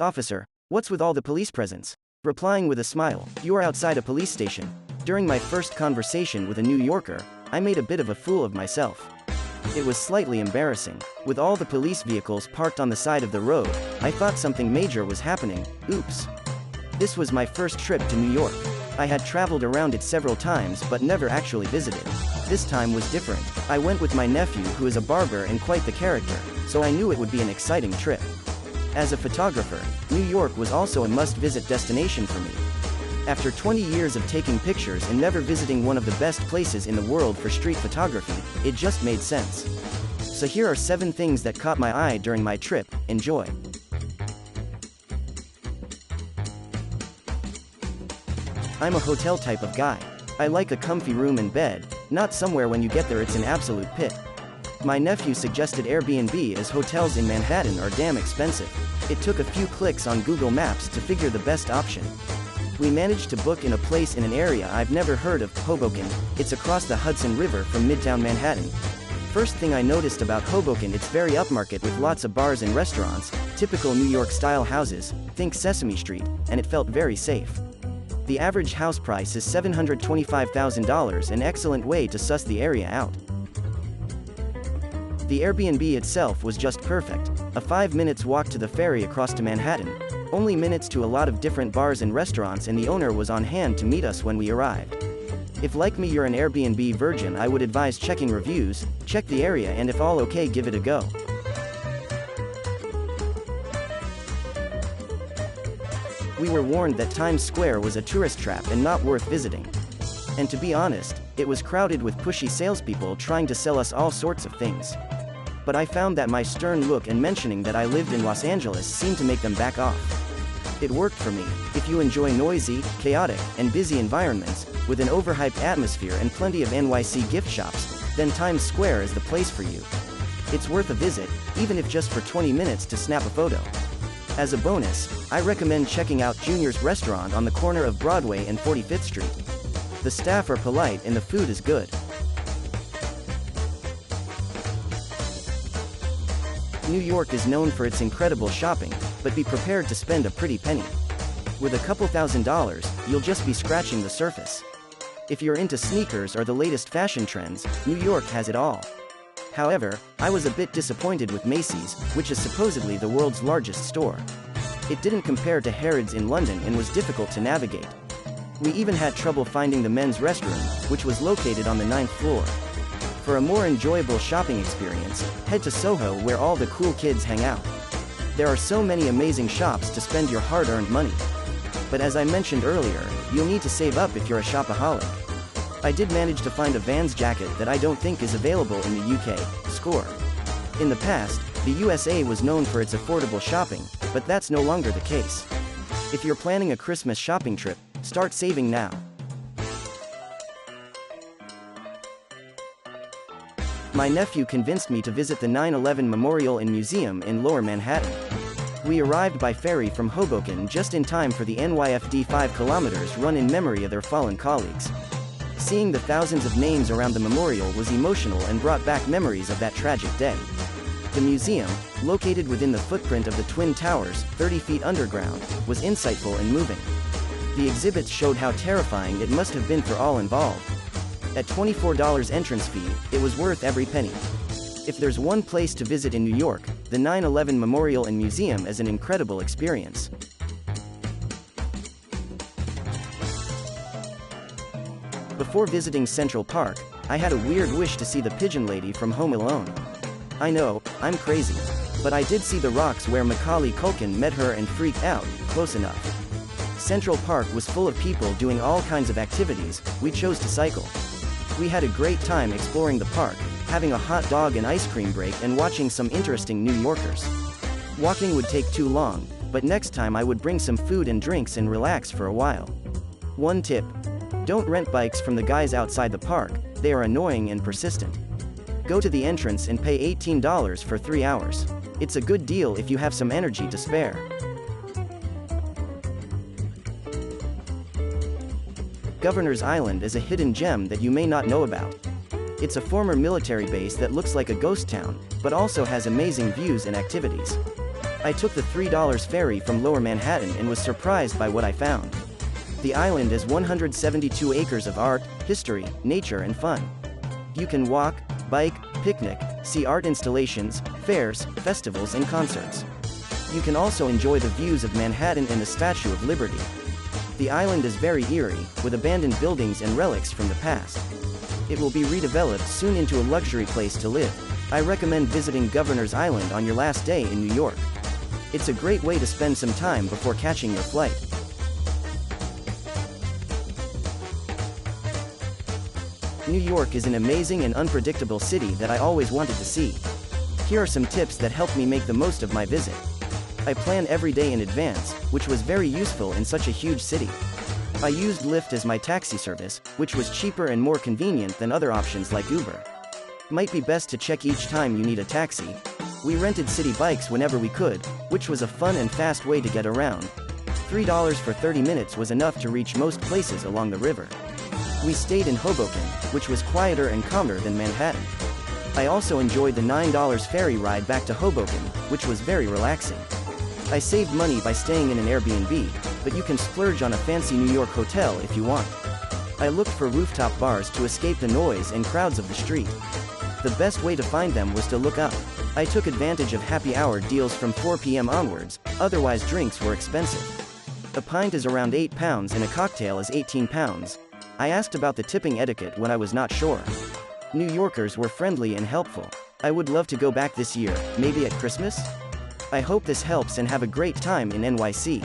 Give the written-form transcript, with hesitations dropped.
Officer, what's with all the police presence? Replying with a smile, you are outside a police station. During my first conversation with a New Yorker, I made a bit of a fool of myself. It was slightly embarrassing. With all the police vehicles parked on the side of the road, I thought something major was happening. Oops. This was my first trip to New York. I had traveled around it several times but never actually visited. This time was different. I went with my nephew, who is a barber and quite the character, so I knew it would be an exciting trip. As a photographer, New York was also a must-visit destination for me. After 20 years of taking pictures and never visiting one of the best places in the world for street photography, it just made sense. So here are 7 things that caught my eye during my trip. Enjoy. I'm a hotel type of guy. I like a comfy room and bed, not somewhere when you get there it's an absolute pit. My nephew suggested Airbnb as hotels in Manhattan are damn expensive. It took a few clicks on Google Maps to figure the best option. We managed to book in a place in an area I've never heard of, Hoboken. It's across the Hudson River from Midtown Manhattan. First thing I noticed about Hoboken, it's very upmarket with lots of bars and restaurants, typical New York-style houses, think Sesame Street, and it felt very safe. The average house price is $725,000, an excellent way to suss the area out. The Airbnb itself was just perfect, a 5 minutes walk to the ferry across to Manhattan, only minutes to a lot of different bars and restaurants, and the owner was on hand to meet us when we arrived. If like me you're an Airbnb virgin, I would advise checking reviews, check the area, and if all okay, give it a go. We were warned that Times Square was a tourist trap and not worth visiting. And to be honest, it was crowded with pushy salespeople trying to sell us all sorts of things. But I found that my stern look and mentioning that I lived in Los Angeles seemed to make them back off. It worked for me. If you enjoy noisy, chaotic, and busy environments, with an overhyped atmosphere and plenty of NYC gift shops, then Times Square is the place for you. It's worth a visit, even if just for 20 minutes to snap a photo. As a bonus, I recommend checking out Junior's restaurant on the corner of Broadway and 45th Street. The staff are polite and the food is good. New York is known for its incredible shopping, but be prepared to spend a pretty penny. With a couple $1,000s, you'll just be scratching the surface. If you're into sneakers or the latest fashion trends, New York has it all. However, I was a bit disappointed with Macy's, which is supposedly the world's largest store. It didn't compare to Harrods in London and was difficult to navigate. We even had trouble finding the men's restroom, which was located on the 9th floor. For a more enjoyable shopping experience, head to Soho, where all the cool kids hang out. There are so many amazing shops to spend your hard-earned money. But as I mentioned earlier, you'll need to save up if you're a shopaholic. I did manage to find a Vans jacket that I don't think is available in the UK. Score. In the past, the USA was known for its affordable shopping, but that's no longer the case. If you're planning a Christmas shopping trip, start saving now. My nephew convinced me to visit the 9/11 Memorial and Museum in Lower Manhattan. We arrived by ferry from Hoboken just in time for the NYFD 5 kilometers run in memory of their fallen colleagues. Seeing the thousands of names around the memorial was emotional and brought back memories of that tragic day. The museum, located within the footprint of the Twin Towers, 30 feet underground, was insightful and moving. The exhibits showed how terrifying it must have been for all involved. At $24 entrance fee, it was worth every penny. If there's one place to visit in New York, the 9/11 Memorial and Museum is an incredible experience. Before visiting Central Park, I had a weird wish to see the pigeon lady from Home Alone. I know, I'm crazy. But I did see the rocks where Macaulay Culkin met her and freaked out, close enough. Central Park was full of people doing all kinds of activities. We chose to cycle. We had a great time exploring the park, having a hot dog and ice cream break and watching some interesting New Yorkers. Walking would take too long, but next time I would bring some food and drinks and relax for a while. One tip: don't rent bikes from the guys outside the park, they are annoying and persistent. Go to the entrance and pay $18 for 3 hours. It's a good deal if you have some energy to spare. Governor's Island is a hidden gem that you may not know about. It's a former military base that looks like a ghost town, but also has amazing views and activities. I took the $3 ferry from Lower Manhattan and was surprised by what I found. The island is 172 acres of art, history, nature and fun. You can walk, bike, picnic, see art installations, fairs, festivals and concerts. You can also enjoy the views of Manhattan and the Statue of Liberty. The island is very eerie, with abandoned buildings and relics from the past. It will be redeveloped soon into a luxury place to live. I recommend visiting Governor's Island on your last day in New York. It's a great way to spend some time before catching your flight. New York is an amazing and unpredictable city that I always wanted to see. Here are some tips that helped me make the most of my visit. I plan every day in advance, which was very useful in such a huge city. I used Lyft as my taxi service, which was cheaper and more convenient than other options like Uber. Might be best to check each time you need a taxi. We rented city bikes whenever we could, which was a fun and fast way to get around. $3 for 30 minutes was enough to reach most places along the river. We stayed in Hoboken, which was quieter and calmer than Manhattan. I also enjoyed the $9 ferry ride back to Hoboken, which was very relaxing. I saved money by staying in an Airbnb, but you can splurge on a fancy New York hotel if you want. I looked for rooftop bars to escape the noise and crowds of the street. The best way to find them was to look up. I took advantage of happy hour deals from 4 p.m. onwards, otherwise drinks were expensive. A pint is around £8 and a cocktail is £18. I asked about the tipping etiquette when I was not sure. New Yorkers were friendly and helpful. I would love to go back this year, maybe at Christmas? I hope this helps and have a great time in NYC.